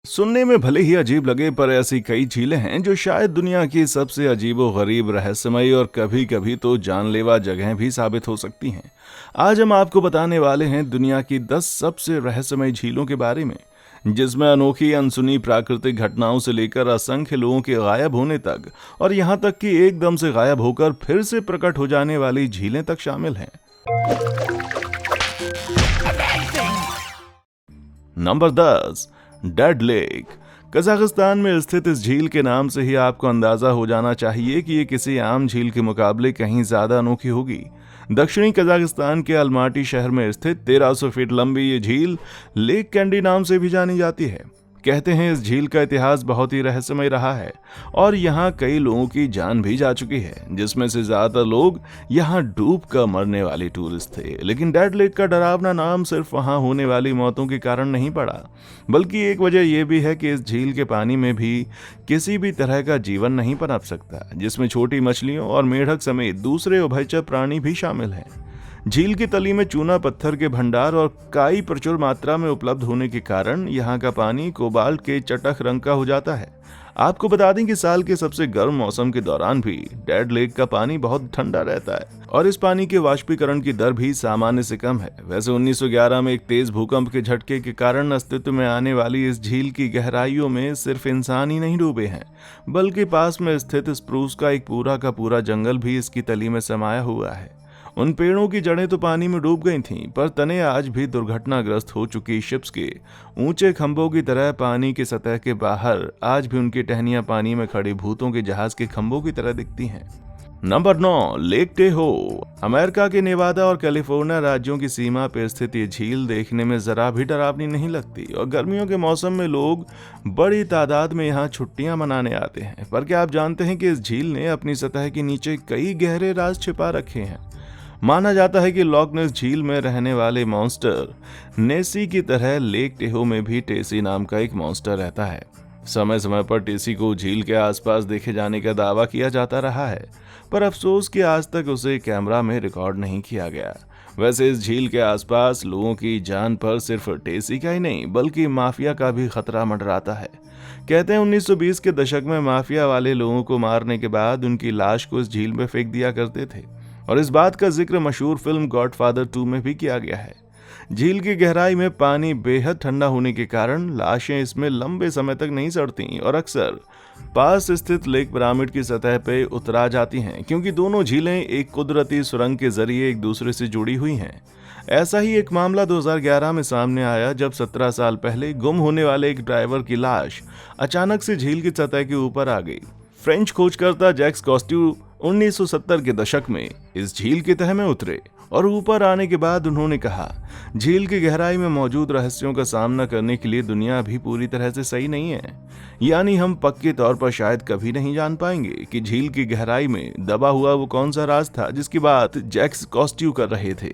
सुनने में भले ही अजीब लगे, पर ऐसी कई झीलें हैं जो शायद दुनिया की सबसे अजीबो-गरीब, रहस्यमयी और कभी-कभी तो जानलेवा जगह भी साबित हो सकती हैं। आज हम आपको बताने वाले हैं दुनिया की 10 सबसे रहस्यमयी झीलों के बारे में, जिसमें अनोखी अनसुनी प्राकृतिक घटनाओं से लेकर असंख्य लोगों के गायब होने तक और यहाँ तक कि एकदम से गायब होकर फिर से प्रकट हो जाने वाली झीलें तक शामिल हैं। Number 10, dead lake. कजाकिस्तान में स्थित इस झील के नाम से ही आपको अंदाजा हो जाना चाहिए कि ये किसी आम झील के मुकाबले कहीं ज्यादा अनोखी होगी। दक्षिणी कजाकिस्तान के अलमाटी शहर में स्थित 1300 फीट लंबी ये झील लेक कैंडी नाम से भी जानी जाती है। कहते हैं इस झील का इतिहास बहुत ही रहस्यमय रहा है और यहाँ कई लोगों की जान भी जा चुकी है, जिसमें से ज्यादातर लोग यहाँ डूब कर मरने वाले टूरिस्ट थे। लेकिन डेड लेक का डरावना नाम सिर्फ वहाँ होने वाली मौतों के कारण नहीं पड़ा, बल्कि एक वजह यह भी है कि इस झील के पानी में भी किसी भी तरह का जीवन नहीं पनप सकता, जिसमें छोटी मछलियों और मेढक समेत दूसरे उभयचर प्राणी भी शामिल हैं। झील की तली में चूना पत्थर के भंडार और काई प्रचुर मात्रा में उपलब्ध होने के कारण यहाँ का पानी कोबाल्ट के चटक रंग का हो जाता है। आपको बता दें कि साल के सबसे गर्म मौसम के दौरान भी डेड लेक का पानी बहुत ठंडा रहता है और इस पानी के वाष्पीकरण की दर भी सामान्य से कम है। वैसे 1911 में एक तेज भूकंप के झटके के कारण अस्तित्व में आने वाली इस झील की गहराइयों में सिर्फ इंसान ही नहीं डूबे हैं, बल्कि पास में स्थित स्प्रूस का एक पूरा का पूरा जंगल भी इसकी तली में समाया हुआ है। उन पेड़ों की जड़ें तो पानी में डूब गई थीं, पर तने आज भी दुर्घटनाग्रस्त हो चुकी शिप्स के ऊंचे खंभों की तरह पानी की सतह के बाहर आज भी उनकी टहनियां पानी में खड़े भूतों के जहाज के खंभों की तरह दिखती हैं। Number 9, lake टेहो। अमेरिका के नेवादा और कैलिफोर्निया राज्यों की सीमा पर स्थित ये झील देखने में जरा भी डरावनी नहीं लगती और गर्मियों के मौसम में लोग बड़ी तादाद में यहाँ छुट्टियां मनाने आते हैं। पर क्या आप जानते हैं कि इस झील ने अपनी सतह के नीचे कई गहरे राज छिपा रखे हैं। माना जाता है कि लॉक नेस झील में रहने वाले मॉन्स्टर नेसी की तरह लेक टेहो में भी टेसी नाम का एक मॉन्स्टर रहता है। समय समय पर टेसी को झील के आसपास देखे जाने का दावा किया जाता रहा है, पर अफसोस कि आज तक उसे कैमरा में रिकॉर्ड नहीं किया गया। वैसे इस झील के आसपास लोगों की जान पर सिर्फ टेसी का ही नहीं बल्कि माफिया का भी खतरा मंडराता है। कहते हैं 1920 के दशक में माफिया वाले लोगों को मारने के बाद उनकी लाश को इस झील में फेंक दिया करते थे और इस बात का जिक्र मशहूर फिल्म गॉडफादर 2 में भी किया गया है। झील की गहराई में पानी बेहद ठंडा होने के कारण लाशें इसमें लंबे समय तक नहीं सड़ती और अक्सर पास स्थित लेक पिरामिड की सतह पर उतरा जाती हैं, क्योंकि दोनों झीलें एक कुदरती सुरंग के जरिए एक दूसरे से जुड़ी हुई हैं। ऐसा ही एक मामला 2011 में सामने आया, जब 17 साल पहले गुम होने वाले एक ड्राइवर की लाश अचानक से झील की सतह के ऊपर आ गई। फ्रेंच खोजकर्ता जैक्स कॉस्ट्यू 1970 के दशक में इस झील की तह में उतरे और ऊपर आने के बाद उन्होंने कहा, झील की गहराई में मौजूद रहस्यों का सामना करने के लिए दुनिया अभी पूरी तरह से सही नहीं है। यानी हम पक्के तौर पर शायद कभी नहीं जान पाएंगे कि झील की गहराई में दबा हुआ वो कौन सा राज था जिसकी बात जैक्स कॉस्ट्यू कर रहे थे।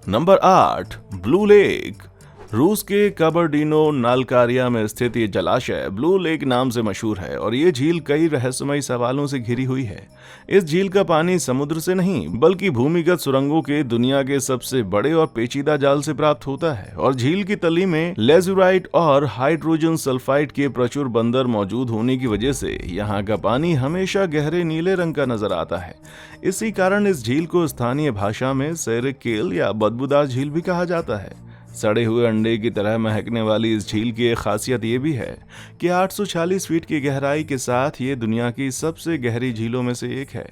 Number 8, blue lake. रूस के कबरडीनो नालकारिया में स्थित ये जलाशय ब्लू लेक नाम से मशहूर है और ये झील कई रहस्यमयी सवालों से घिरी हुई है। इस झील का पानी समुद्र से नहीं बल्कि भूमिगत सुरंगों के दुनिया के सबसे बड़े और पेचीदा जाल से प्राप्त होता है और झील की तली में लेजुराइट और हाइड्रोजन सल्फाइड के प्रचुर बंदर मौजूद होने की वजह से यहाँ का पानी हमेशा गहरे नीले रंग का नजर आता है। इसी कारण इस झील को स्थानीय भाषा में सेरेकेल या बदबूदार झील भी कहा जाता है। सड़े हुए अंडे की तरह महकने वाली इस झील की एक खासियत ये भी है कि 840 फीट की गहराई के साथ ये दुनिया की सबसे गहरी झीलों में से एक है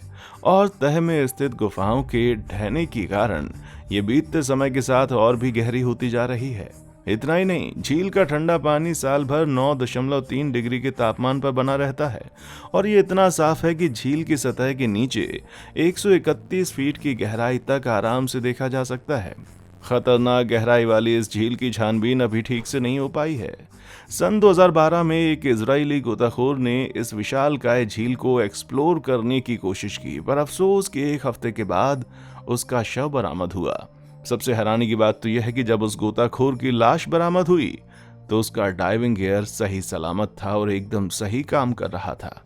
और तह में स्थित गुफाओं के ढहने के कारण ये बीतते समय के साथ और भी गहरी होती जा रही है। इतना ही नहीं, झील का ठंडा पानी साल भर 9.3 डिग्री के तापमान पर बना रहता है और ये इतना साफ है कि झील की सतह के नीचे 131 फीट की गहराई तक आराम से देखा जा सकता है। खतरनाक गहराई वाली इस झील की छानबीन अभी ठीक से नहीं हो पाई है। सन 2012 में एक इजरायली गोताखोर ने इस विशालकाय झील को एक्सप्लोर करने की कोशिश की, पर अफसोस कि एक हफ्ते के बाद उसका शव बरामद हुआ। सबसे हैरानी की बात तो यह है कि जब उस गोताखोर की लाश बरामद हुई तो उसका डाइविंग गियर सही सलामत था और एकदम सही काम कर रहा था।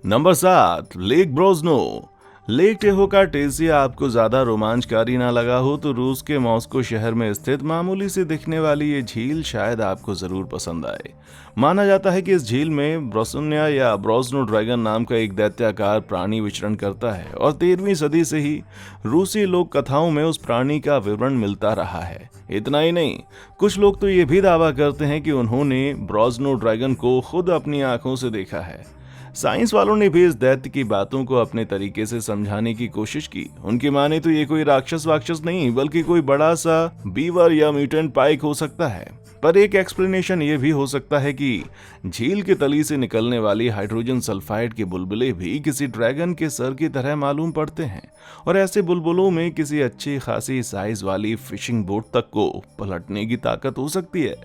Number 7, lake Brosno. Lake Tahoe का टेसिया आपको ज्यादा रोमांचकारी ना लगा हो तो रूस के मॉस्को शहर में स्थित मामूली से दिखने वाली ये झील शायद आपको जरूर पसंद आए। माना जाता है कि इस झील में ब्रोसुन्या या ब्रोजनो ड्रैगन नाम का एक दैत्याकार प्राणी विचरण करता है और 13वीं सदी से ही रूसी लोक कथाओं में उस प्राणी का विवरण मिलता रहा है। इतना ही नहीं, कुछ लोग तो ये भी दावा करते हैं कि उन्होंने ब्रोजनो ड्रैगन को खुद अपनी आंखों से देखा है। साइंस वालों ने भी इस दैत्य की बातों को अपने तरीके से समझाने की कोशिश की। उनकी माने तो ये कोई राक्षस वाक्षस नहीं बल्कि कोई बड़ा सा बीवर या म्यूटेंट पाइक हो सकता है। पर एक एक्सप्लेनेशन ये भी हो सकता है कि झील के तली से निकलने वाली हाइड्रोजन सल्फाइड के बुलबुले भी किसी ड्रैगन के सर की तरह मालूम पड़ते हैं और ऐसे बुलबुलों में किसी अच्छी खासी साइज वाली फिशिंग बोट तक को पलटने की ताकत हो सकती है।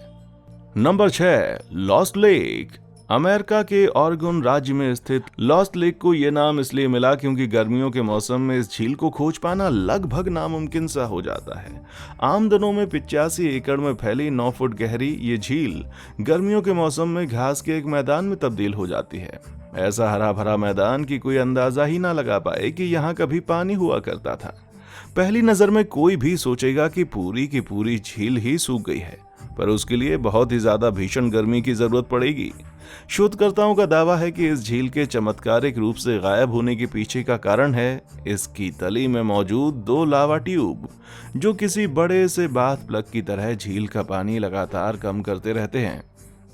Number 6, lost lake. अमेरिका के ऑरेगन राज्य में स्थित लॉस्ट लेक को यह नाम इसलिए मिला क्योंकि गर्मियों के मौसम में इस झील को खोज पाना लगभग नामुमकिन सा हो जाता है। आम दिनों में 85 एकड़ में फैली 9 फुट गहरी ये झील गर्मियों के मौसम में घास के एक मैदान में तब्दील हो जाती है। ऐसा हरा भरा मैदान कि कोई अंदाजा ही ना लगा पाए कि यहाँ कभी पानी हुआ करता था। पहली नजर में कोई भी सोचेगा कि पूरी की पूरी झील ही सूख गई है, पर उसके लिए बहुत ही ज्यादा भीषण गर्मी की जरूरत पड़ेगी। शोधकर्ताओं का दावा है कि इस झील के चमत्कारिक रूप से गायब होने के पीछे का कारण है इसकी तली में मौजूद 2 लावा ट्यूब, जो किसी बड़े से बाथ प्लग की तरह झील का पानी लगातार कम करते रहते हैं।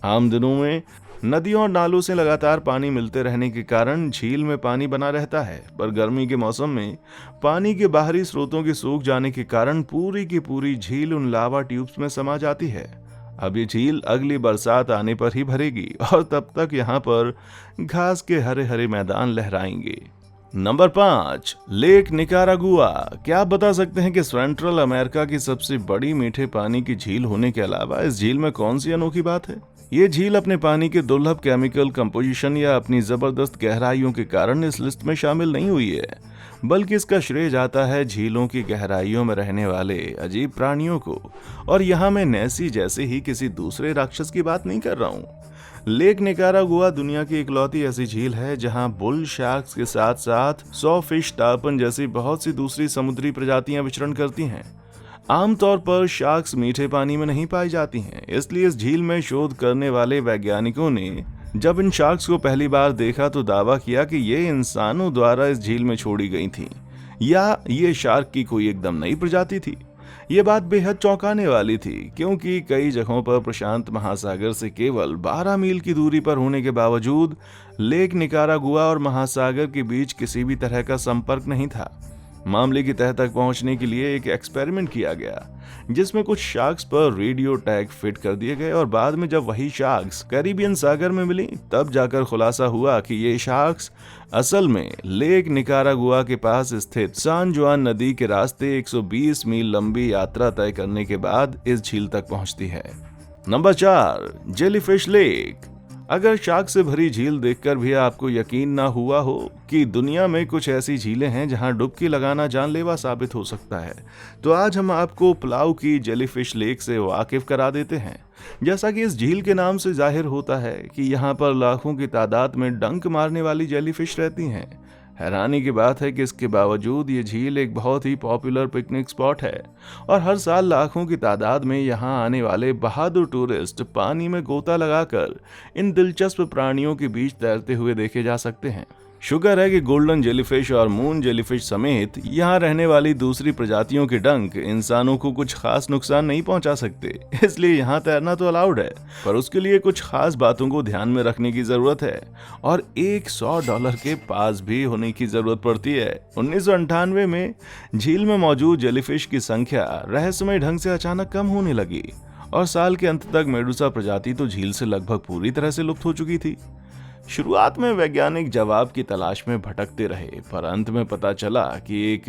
आम दिनों में नदियों और नालों से लगातार पानी मिलते रहने के कारण झील में पानी बना रहता है, पर गर्मी के मौसम में पानी के बाहरी स्रोतों के सूख जाने के कारण पूरी की पूरी झील उन लावा ट्यूब्स में समा जाती है। अब ये झील अगली बरसात आने पर ही भरेगी और तब तक यहाँ पर घास के हरे हरे मैदान लहराएंगे। Number 5, lake Nicaragua. क्या आप बता सकते हैं कि सेंट्रल अमेरिका की सबसे बड़ी मीठे पानी की झील होने के अलावा इस झील में कौन सी अनोखी बात है? ये झील अपने पानी के दुर्लभ केमिकल कंपोजिशन या अपनी जबरदस्त गहराइयों के कारण इस लिस्ट में शामिल नहीं हुई है, बल्कि इसका श्रेय जाता है झीलों की गहराइयों में रहने वाले अजीब प्राणियों को। और यहाँ मैं नेसी जैसे ही किसी दूसरे राक्षस की बात नहीं कर रहा हूँ। लेक निकारागुआ दुनिया की इकलौती ऐसी झील है जहाँ बुल शार्क्स के साथ साथ सॉ फिश टार्पन जैसी बहुत सी दूसरी समुद्री प्रजातियां विचरण करती हैं। आमतौर पर शार्क्स मीठे पानी में नहीं पाई जाती हैं, इसलिए इस झील में शोध करने वाले वैज्ञानिकों ने जब इन शार्क्स को पहली बार देखा तो दावा किया कि ये इंसानों द्वारा इस झील में छोड़ी गई थी या ये शार्क की कोई एकदम नई प्रजाति थी। ये बात बेहद चौंकाने वाली थी क्योंकि कई जगहों पर प्रशांत महासागर से केवल 12 मील की दूरी पर होने के बावजूद लेक निकारागुआ और महासागर के बीच किसी भी तरह का संपर्क नहीं था। मामले की तह तक पहुंचने के लिए एक एक्सपेरिमेंट किया गया जिसमें कुछ शार्क्स पर रेडियो टैग फिट कर दिए गए और बाद में जब वही शार्क्स कैरिबियन सागर में मिली तब जाकर खुलासा हुआ कि ये शार्क्स असल में लेक निकारागुआ के पास स्थित सान जुआन नदी के रास्ते 120 मील लंबी यात्रा तय करने के बाद इस झील तक पहुंचती है। Number 4, jellyfish lake. अगर शार्क से भरी झील देखकर भी आपको यकीन ना हुआ हो कि दुनिया में कुछ ऐसी झीलें हैं जहां डुबकी लगाना जानलेवा साबित हो सकता है, तो आज हम आपको पुलाव की जेलीफिश लेक से वाकिफ करा देते हैं। जैसा कि इस झील के नाम से जाहिर होता है कि यहाँ पर लाखों की तादाद में डंक मारने वाली जेलीफिश रहती हैं। हैरानी की बात है कि इसके बावजूद ये झील एक बहुत ही पॉपुलर पिकनिक स्पॉट है और हर साल लाखों की तादाद में यहाँ आने वाले बहादुर टूरिस्ट पानी में गोता लगाकर इन दिलचस्प प्राणियों के बीच तैरते हुए देखे जा सकते हैं। शुक्र है कि गोल्डन जेलीफिश और मून जेलीफिश समेत यहाँ रहने वाली दूसरी प्रजातियों के डंक इंसानों को कुछ खास नुकसान नहीं पहुंचा सकते, इसलिए यहाँ तैरना तो अलाउड है, पर उसके लिए कुछ खास बातों को ध्यान में रखने की जरूरत है और $100 के पास भी होने की जरूरत पड़ती है। 1998 में झील में मौजूद जेलीफिश की संख्या रहस्यमय ढंग से अचानक कम होने लगी और साल के अंत तक मेडुसा प्रजाति तो झील से लगभग पूरी तरह से लुप्त हो चुकी थी। शुरुआत में वैज्ञानिक जवाब की तलाश में भटकते रहे, पर अंत में पता चला कि एक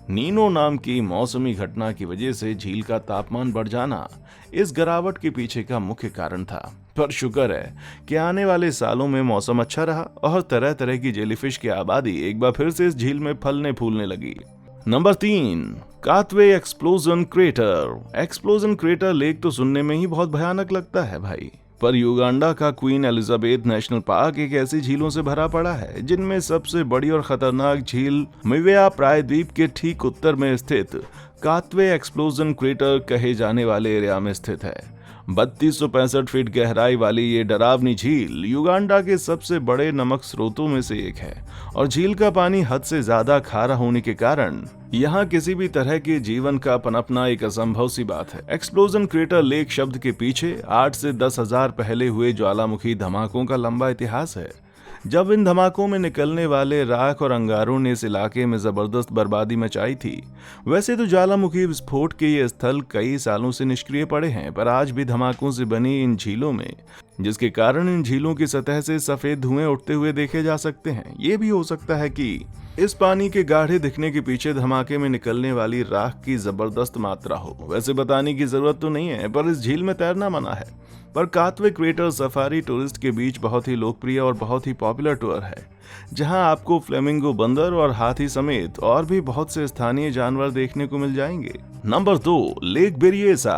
नीनो नाम की मौसमी घटना की वजह से झील का तापमान बढ़ जाना इस गिरावट के पीछे का मुख्य कारण था। पर शुक्र है कि आने वाले सालों में मौसम अच्छा रहा और तरह तरह की जेलीफिश की आबादी एक बार फिर से इस झील में फलने फूलने लगी। Number 3, Katwe explosion crater. Explosion crater lake तो सुनने में ही बहुत भयानक लगता है भाई, पर युगांडा का क्वीन एलिजाबेथ नेशनल पार्क एक ऐसी झीलों से भरा पड़ा है जिनमें सबसे बड़ी और खतरनाक झील मिवेया प्रायद्वीप के ठीक उत्तर में स्थित कातवे एक्सप्लोजन क्रेटर कहे जाने वाले एरिया में स्थित है। 3265 फीट गहराई वाली ये डरावनी झील युगांडा के सबसे बड़े नमक स्रोतों में से एक है और झील का पानी हद से ज्यादा खारा होने के कारण यहाँ किसी भी तरह के जीवन का पनपना एक असंभव सी बात है। एक्सप्लोजन क्रेटर लेक शब्द के पीछे 8 से 10,000 पहले हुए ज्वालामुखी धमाकों का लंबा इतिहास है। जब इन धमाकों में निकलने वाले राख और अंगारों ने इस इलाके में जबरदस्त बर्बादी मचाई थी। वैसे तो ज्वालामुखी विस्फोट के ये स्थल कई सालों से निष्क्रिय पड़े हैं, पर आज भी धमाकों से बनी इन झीलों में, जिसके कारण इन झीलों की सतह से सफेद धुएं उठते हुए देखे जा सकते हैं। ये भी हो सकता है कि इस पानी के गाढ़े दिखने के पीछे धमाके में निकलने वाली राख की जबरदस्त मात्रा हो। वैसे बताने की जरूरत तो नहीं है, पर इस झील में तैरना मना है। पर कातवे क्रेटर सफारी टूरिस्ट के बीच बहुत ही लोकप्रिय और बहुत ही पॉपुलर टूर है, जहां आपको फ्लेमिंगो बंदर और हाथी समेत और भी बहुत से स्थानीय जानवर देखने को मिल जाएंगे। Number 2, lake Berryessa.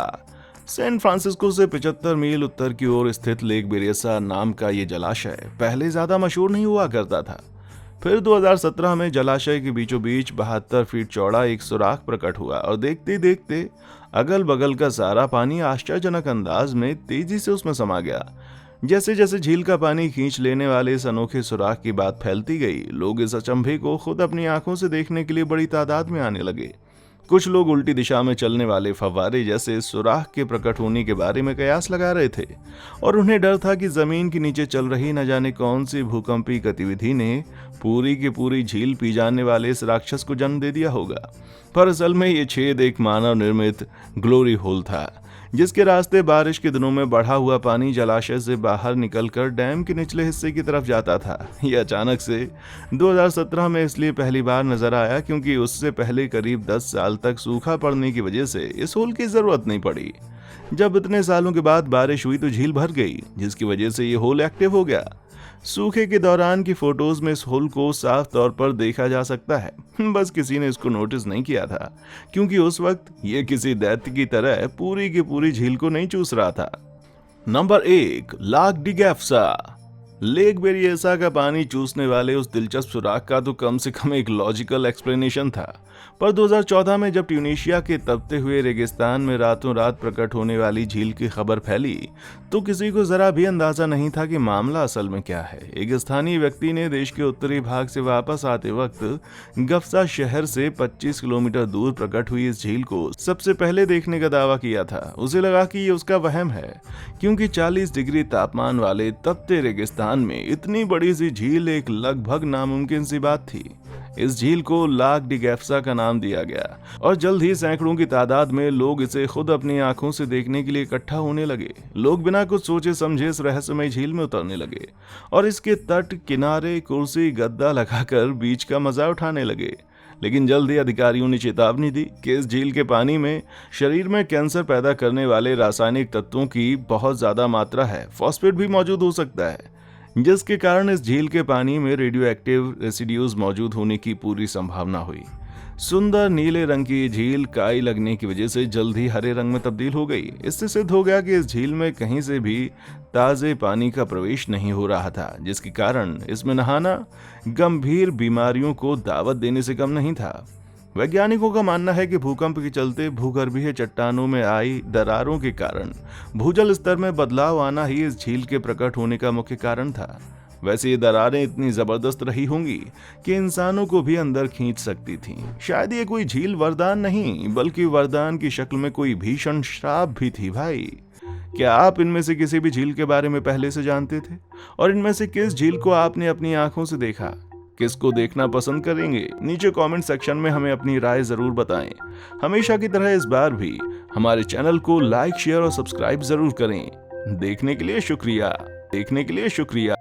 San Francisco से 75 मील उत्तर की ओर स्थित लेक बेरिएसा नाम का ये जलाशय पहले ज्यादा मशहूर नहीं हुआ करता था। फिर 2017 में जलाशय के बीचों बीच 72 फीट चौड़ा एक सुराख प्रकट हुआ और देखते देखते अगल बगल का सारा पानी आश्चर्यजनक अंदाज में तेजी से उसमें समा गया। जैसे जैसे झील का पानी खींच लेने वाले इस अनोखे सुराख की बात फैलती गई, लोग इस अचंभे को खुद अपनी आंखों से देखने के लिए बड़ी तादाद में आने लगे। कुछ लोग उल्टी दिशा में चलने वाले फव्वारे जैसे सुराख के प्रकट होने के बारे में कयास लगा रहे थे और उन्हें डर था कि जमीन के नीचे चल रही न जाने कौन सी भूकंपीय गतिविधि ने पूरी की पूरी झील पी जाने वाले इस राक्षस को जन्म दे दिया होगा। पर असल में ये छेद एक मानव निर्मित ग्लोरी होल था, जिसके रास्ते बारिश के दिनों में बढ़ा हुआ पानी जलाशय से बाहर निकलकर डैम के निचले हिस्से की तरफ जाता था। यह अचानक से 2017 में इसलिए पहली बार नजर आया क्योंकि उससे पहले करीब 10 साल तक सूखा पड़ने की वजह से इस होल की जरूरत नहीं पड़ी। जब इतने सालों के बाद बारिश हुई तो झील भर गई, जिसकी वजह से ये होल एक्टिव हो गया। सूखे के दौरान की फोटोज में इस होल को साफ तौर पर देखा जा सकता है, बस किसी ने इसको नोटिस नहीं किया था क्योंकि उस वक्त ये किसी दैत्य की तरह पूरी की पूरी झील को नहीं चूस रहा था। नंबर 1, लाक डी गैफ्सा। लेक बेरिएसा का पानी चूसने वाले उस दिलचस्प सुराख का तो कम से कम एक लॉजिकल एक्सप्लेनेशन था, पर 2014 में जब ट्यूनीशिया के तपते हुए रेगिस्तान में रातों रात प्रकट होने वाली झील की खबर फैली तो किसी को जरा भी अंदाजा नहीं था कि मामला असल में क्या है। एक स्थानीय व्यक्ति ने देश के उत्तरी भाग से वापस आते वक्त गफ्सा शहर से 25 किलोमीटर दूर प्रकट हुई इस झील को सबसे पहले देखने का दावा किया था। उसे लगा कि ये उसका वहम है, क्योंकि 40 डिग्री तापमान वाले तपते रेगिस्तान में इतनी बड़ी सी झील एक लगभग नामुमकिन सी बात थी। इस झील को लाक डी गैफ्सा का नाम दिया गया और जल्द ही सैकड़ों की तादाद में लोग इसे खुद अपनी आंखों से देखने के लिए इकट्ठा होने लगे। लोग बिना कुछ सोचे समझे इस रहस्यमय झील में उतरने लगे और इसके तट, किनारे, कुर्सी, गद्दा लगाकर बीच का मजा उठाने लगे। लेकिन जल्द ही अधिकारियों ने चेतावनी दी कि इस झील के पानी में शरीर में कैंसर पैदा करने वाले रासायनिक तत्वों की बहुत ज्यादा मात्रा है। फॉस्फेट भी मौजूद हो सकता है, जिसके कारण इस झील के पानी में रेडियो एक्टिव रेसिड्यूज मौजूद होने की पूरी संभावना हुई। सुंदर नीले रंग की झील काई लगने की वजह से जल्द ही हरे रंग में तब्दील हो गई। इससे सिद्ध हो गया कि इस झील में कहीं से भी ताजे पानी का प्रवेश नहीं हो रहा था, जिसके कारण इसमें नहाना गंभीर बीमारियों को दावत देने से कम नहीं था। वैज्ञानिकों का मानना है कि भूकंप के चलते भूगर्भीय चट्टानों में आई दरारों के कारण भूजल स्तर में बदलाव आना ही इस झील के प्रकट होने का मुख्य कारण था। वैसे ये दरारें इतनी जबरदस्त रही होंगी कि इंसानों को भी अंदर खींच सकती थीं। शायद ये कोई झील वरदान नहीं, बल्कि वरदान की शक्ल में कोई भीषण श्राप भी थी। भाई, क्या आप इनमें से किसी भी झील के बारे में पहले से जानते थे? और इनमें से किस झील को आपने अपनी आंखों से देखा? किसको देखना पसंद करेंगे? नीचे कमेंट सेक्शन में हमें अपनी राय जरूर बताएं। हमेशा की तरह इस बार भी हमारे चैनल को लाइक, शेयर और सब्सक्राइब जरूर करें। देखने के लिए शुक्रिया।